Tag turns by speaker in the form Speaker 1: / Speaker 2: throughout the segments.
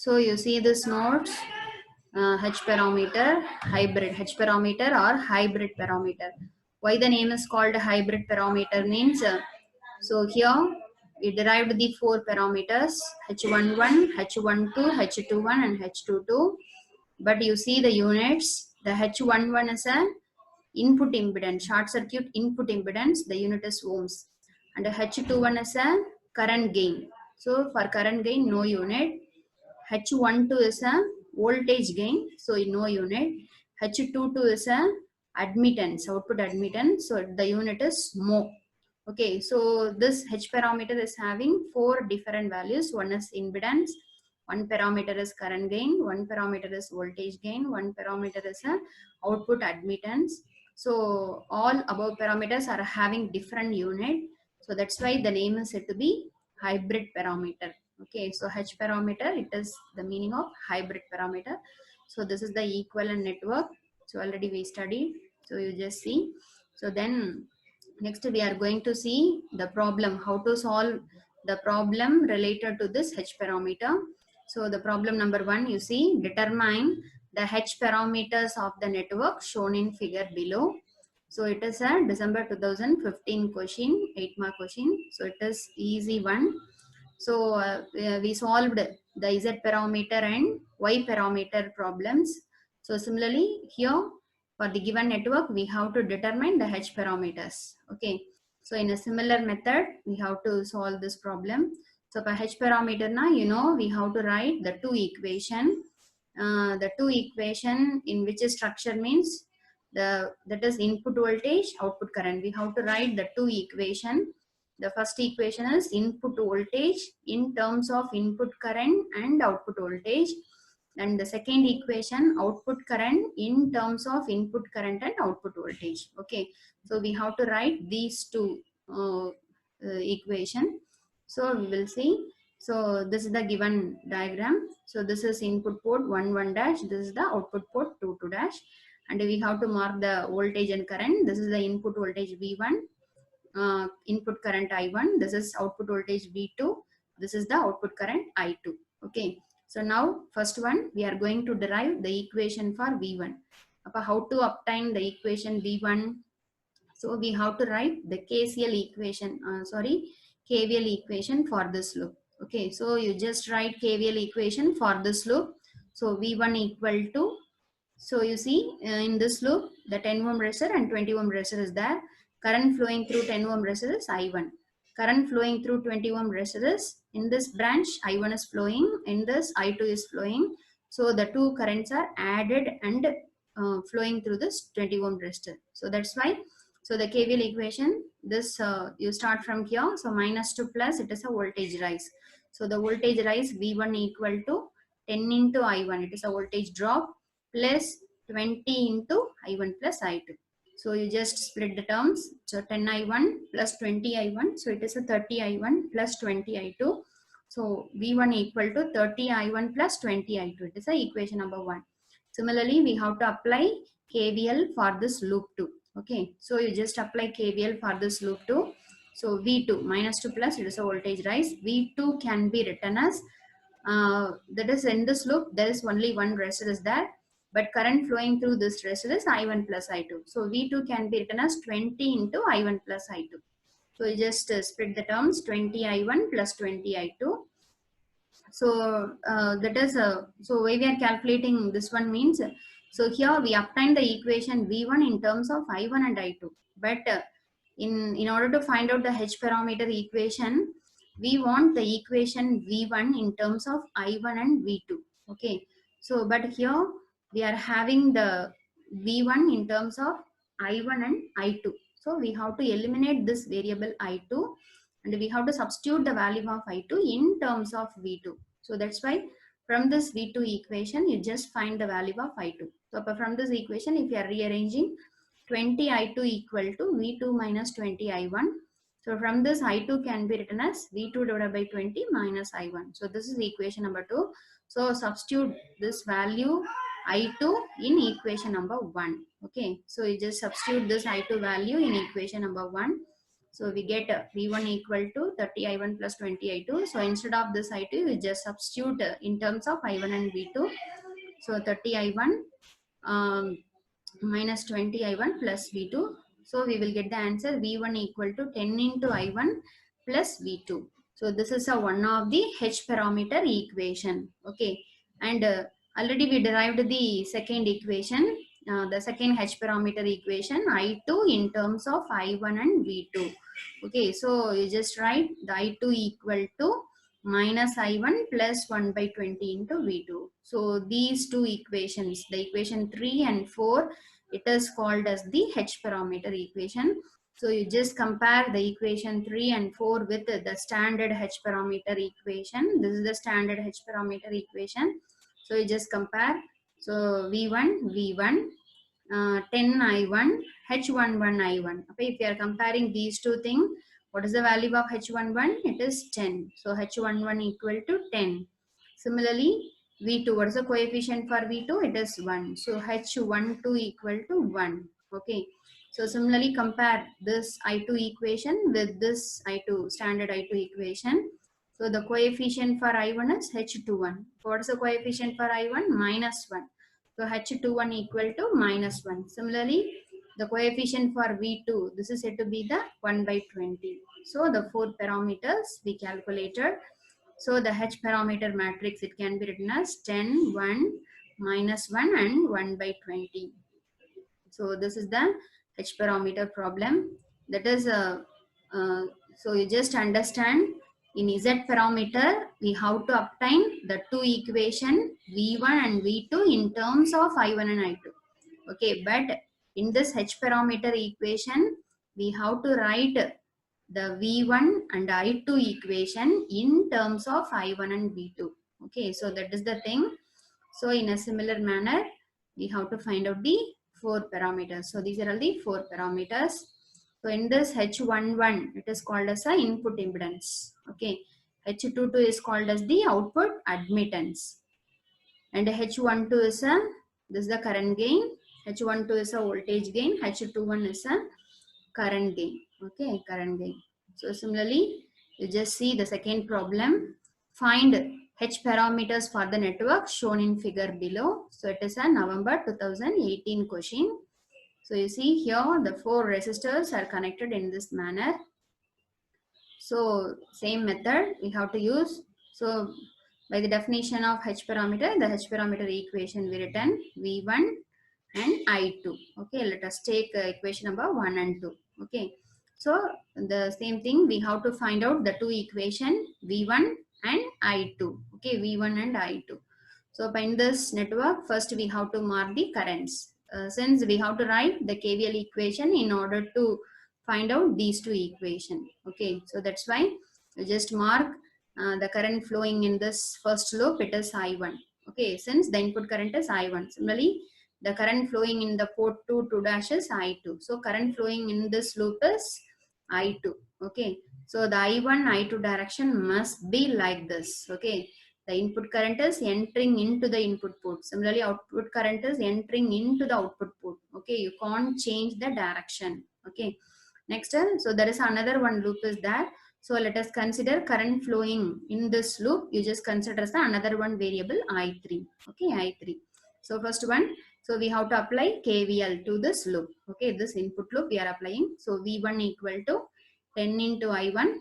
Speaker 1: So you see this nodes, H parameter, hybrid, H parameter or hybrid parameter. Why the name is called hybrid parameter means, so here we derived the four parameters H11, H12, H21 and H22. But you see the units, the H11 is an input impedance, short circuit input impedance, the unit is ohms. And H21 is a current gain. So for current gain, no unit. H12 is a voltage gain, so no unit. H22 is a admittance, output admittance, so the unit is mho. Okay, so this H parameter is having four different values. One is impedance, one parameter is current gain, one parameter is voltage gain, one parameter is a output admittance. So all above parameters are having different unit. So that's why the name is said to be hybrid parameter. Okay, so H parameter, it is the meaning of hybrid parameter. So this is the equivalent network. So already we studied. So you just see. So then next we are going to see the problem, how to solve the problem related to this H parameter. So the problem number 1, you see, determine the H parameters of the network shown in figure below. So it is a December 2015 question, 8-mark question. So it is easy one. So we solved the Z parameter and Y parameter problems. So similarly here for the given network we have to determine the H parameters. Okay. So in a similar method we have to solve this problem. So for H parameter now, you know, we have to write the two equation. The two equation in which structure means that is input voltage, output current. We have to write the two equation. The first equation is input voltage in terms of input current and output voltage. And the second equation, output current in terms of input current and output voltage. Okay. So we have to write these two equation. So we will see. So this is the given diagram. So this is input port 1 1 dash. This is the output port 2 2 dash. And we have to mark the voltage and current. This is the input voltage V1. Input current I1, this is output voltage V2, this is the output current I2. Okay, so now first one we are going to derive the equation for V1. How to obtain the equation V1? So we have to write the KCL equation, KVL equation for this loop. Okay, so you just write KVL equation for this loop. So V1 equal to, so you see in this loop the 10 ohm resistor and 20 ohm resistor is there. Current flowing through 10 ohm resistor is I1. Current flowing through 20 ohm resistor is, in this branch I1 is flowing, in this I2 is flowing. So the two currents are added and flowing through this 20 ohm resistor. So that's why, so the KVL equation, this you start from here. So minus to plus, it is a voltage rise. So the voltage rise V1 equal to 10 into I1, it is a voltage drop, plus 20 into I1 plus I2. So you just split the terms. So 10 I1 plus 20 I1. So it is a 30 I1 plus 20 I2. So V1 equal to 30 I1 plus 20 I2. It is a equation number 1. Similarly, we have to apply KVL for this loop 2. Okay. So you just apply KVL for this loop 2. So V2 minus to plus, it is a voltage rise. V2 can be written as, that is in this loop, there is only one resistor is there. But current flowing through this resistor is I1 plus I2. So V2 can be written as 20 into I1 plus I2. So you just split the terms, 20 I1 plus 20 I2. So that is, so why we are calculating this one means, so here we obtain the equation V1 in terms of I1 and I2. But in order to find out the H parameter equation, we want the equation V1 in terms of I1 and V2. Okay. So but here we are having the V1 in terms of I1 and I2. So we have to eliminate this variable I2 and we have to substitute the value of I2 in terms of V2. So that's why from this V2 equation, you just find the value of I2. So from this equation, if you are rearranging, 20 I2 equal to V2 minus 20 I1. So from this I2 can be written as V2 divided by 20 minus I1. So this is equation number 2. So substitute this value I2 in equation number 1. Okay. So you just substitute this I2 value in equation number 1. So we get V1 equal to 30 I1 plus 20 I2. So instead of this I2, we just substitute in terms of I1 and V2. So 30 I1 minus 20 I1 plus V2. So we will get the answer V1 equal to 10 into I1 plus V2. So this is a one of the H parameter equation. Okay. And already we derived the second equation, the second H parameter equation, I2 in terms of I1 and V2. Okay. So you just write the I2 equal to minus I1 plus 1 by 20 into V2. So these two equations, the equation 3 and 4, it is called as the H parameter equation. So you just compare the equation 3 and 4 with the standard H parameter equation. This is the standard H parameter equation. So you just compare. So V1, 10 I1, H11 I1. Okay, if you are comparing these two things, what is the value of H11? It is 10. So H11 equal to 10. Similarly, V2, what is the coefficient for V2? It is 1. So H12 equal to 1. Okay. So similarly, compare this I2 equation with this I2, standard I2 equation. So the coefficient for I1 is H21. What is the coefficient for I1? Minus 1. So H21 equal to minus 1. Similarly, the coefficient for V2, this is said to be the 1 by 20. So the four parameters we calculated. So the H parameter matrix, it can be written as 10, 1, minus 1 and 1 by 20. So this is the H parameter problem. That is, so you just understand in Z parameter, we have to obtain the two equation V1 and V2 in terms of I1 and I2. Okay, but in this H parameter equation, we have to write the V1 and I2 equation in terms of I1 and V2. Okay, so that is the thing. So in a similar manner, we have to find out the four parameters. So these are all the four parameters. So in this H11, it is called as a input impedance. Okay, H22 is called as the output admittance. And H12 is this is the current gain. H12 is a voltage gain. H21 is a current gain. Okay, current gain. So similarly, you just see the second problem. Find H parameters for the network shown in figure below. So it is a November 2018 question. So you see here the four resistors are connected in this manner. So same method we have to use. So by the definition of H parameter, the H parameter equation we written V1 and I2. Okay, let us take equation number 1 and 2. Okay, so the same thing we have to find out the two equation V1 and I2. Okay, V1 and I2. So in this network, first we have to mark the currents. Since we have to write the KVL equation in order to find out these two equation. Okay, so that's why you just mark the current flowing in this first loop, it is I1. Okay, since the input current is I1. Similarly, the current flowing in the port 2 dash is I2. So current flowing in this loop is I2. Okay, so the I1 I2 direction must be like this. Okay, the input current is entering into the input port. Similarly, output current is entering into the output port. Okay, you can't change the direction. Okay, next, so there is another one loop is there. So let us consider current flowing in this loop. You just consider as another one variable I3. Okay, I3. So first one, so we have to apply KVL to this loop. Okay, this input loop we are applying. So V1 equal to 10 into I1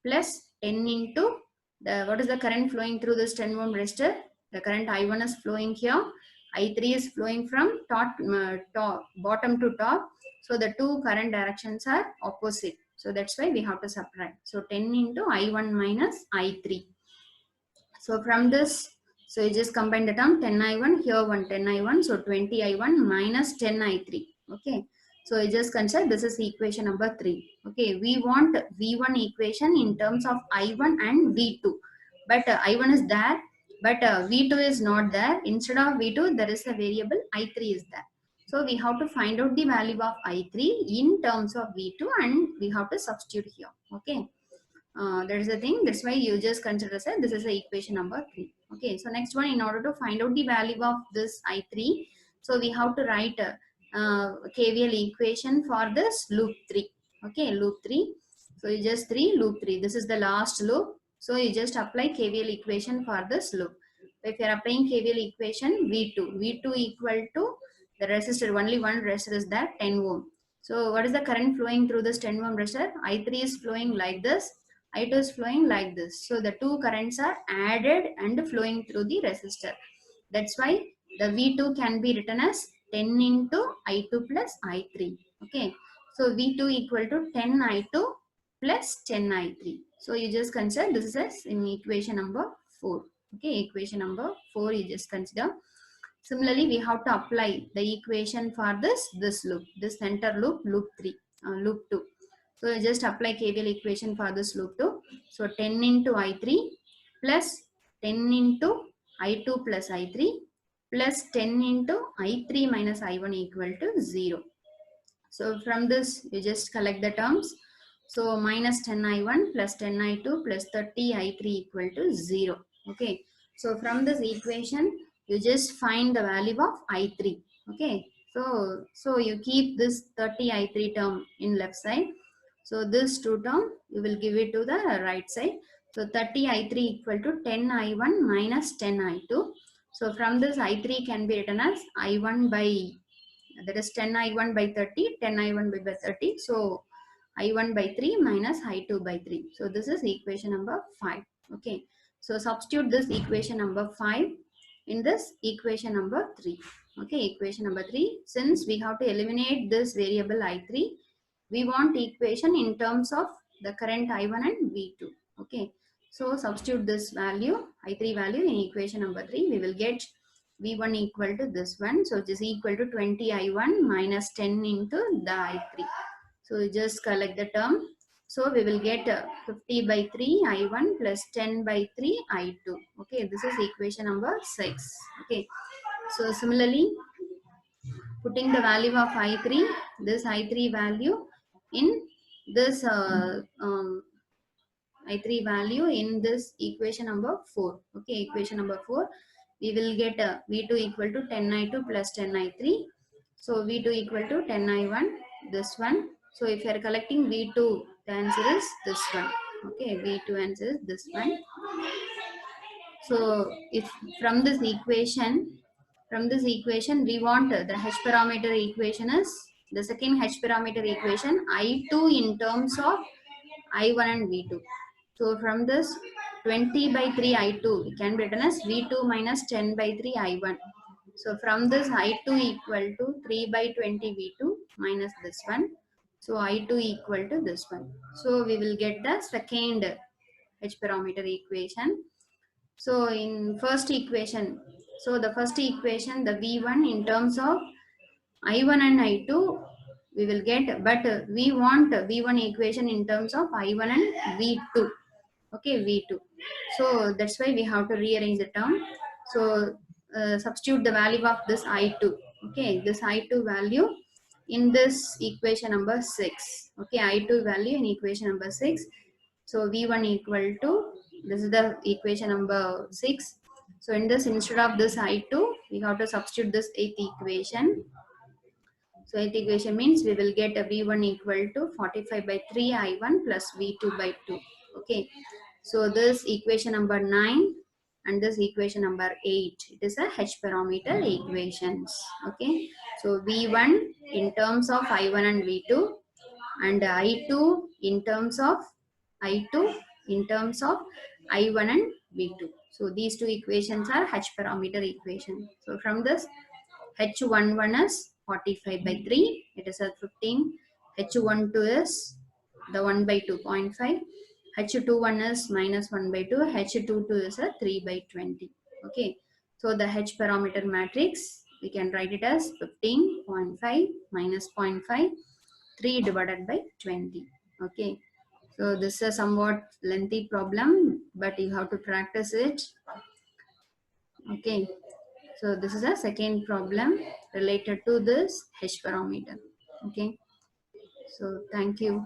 Speaker 1: plus 10 into the, what is the current flowing through this 10 ohm resistor? The current I1 is flowing here. I3 is flowing from bottom to top. So the two current directions are opposite. So that's why we have to subtract. So 10 into I1 minus I3. So from this, so you just combine the term 10 I1, here 1 10 I1. So 20 I1 minus 10 I3. Okay. So you just consider this is equation number 3. Okay. We want V1 equation in terms of I1 and V2. But I1 is there, but V2 is not there. Instead of V2, there is a variable I3 is there. So we have to find out the value of I3 in terms of V2 and we have to substitute here. Okay. That is the thing. That's why you just consider as this is the equation number 3. Okay. So next one, in order to find out the value of this I3, so we have to write KVL equation for this loop 3. Okay, loop 3. So you just 3, loop 3. This is the last loop. So you just apply KVL equation for this loop. If you are applying KVL equation, V2 equal to the resistor, only one resistor is there, 10 ohm. So what is the current flowing through this 10 ohm resistor? I3 is flowing like this, I2 is flowing like this. So the two currents are added and flowing through the resistor. That's why the V2 can be written as 10 into I2 plus I3. Okay. So V2 equal to 10 I2 plus 10 I3. So you just consider this is as in equation number 4. Okay, equation number 4 you just consider. Similarly, we have to apply the equation for this loop, this center loop, loop 3, loop 2. So you just apply KVL equation for this loop 2. So 10 into I3 plus 10 into I2 plus I3 plus 10 into I3 minus I1 equal to 0. So from this, you just collect the terms. So minus 10 I1 plus 10 I2 plus 30 I3 equal to 0. Okay. So from this equation, you just find the value of I3. Okay. So you keep this 30 I3 term in left side. So this two term, you will give it to the right side. So 30 I3 equal to 10 I1 minus 10 I2. So from this I3 can be written as I1 by, that is 10 I1 by 30, 10 I1 by 30. So I1 by 3 minus I2 by 3. So this is equation number 5. Okay. So substitute this equation number 5 in this equation number 3. Okay. Equation number 3. Since we have to eliminate this variable I3, we want equation in terms of the current I1 and V2. Okay. So substitute this value, I3 value in equation number 3. We will get V1 equal to this one. So it is equal to 20 I1 minus 10 into the I3. So you just collect the term. So we will get 50 by 3 I1 plus 10 by 3 I2. Okay, this is equation number 6. Okay, so similarly, putting the value of I3, this I3 value in this I3 value in this equation number 4. Okay, equation number 4, we will get V2 equal to 10 I2 plus 10 I3. So V2 equal to 10 I1, this one. So if you are collecting V2, the answer is this one. Okay, V2 answer is this one. So if from this equation, we want the H parameter equation is, the second H parameter equation, I2 in terms of I1 and V2. So from this 20 by 3 I2, it can be written as V2 minus 10 by 3 I1. So from this I2 equal to 3 by 20 V2 minus this one. So I2 equal to this one. So we will get the second H parameter equation. So in first equation, so the first equation, the V1 in terms of I1 and I2, we will get, but we want V1 equation in terms of I1 and V2. Okay, V2. So that's why we have to rearrange the term. So substitute the value of this I2. Okay, this I2 value in this equation number 6. Okay, I2 value in equation number 6. So V1 equal to, this is the equation number 6. So in this, instead of this I2, we have to substitute this 8th equation. So 8th equation means we will get a V1 equal to 45 by 3 I1 plus V2 by 2. Okay. So this equation number 9 and this equation number 8. It is a H parameter equations. Okay. So V1 in terms of I1 and V2 and I2 in terms of I2 in terms of I1 and V2. So these two equations are H parameter equation. So from this, H11 is 45 by 3, it is a 15. H12 is the 1 by 2.5. H21 is minus 1 by 2. H22 is a 3 by 20. Okay. So the H parameter matrix, we can write it as 15.5 minus 0.5, 3 divided by 20. Okay. So this is a somewhat lengthy problem, but you have to practice it. Okay. So this is a second problem related to this H parameter. Okay. So thank you.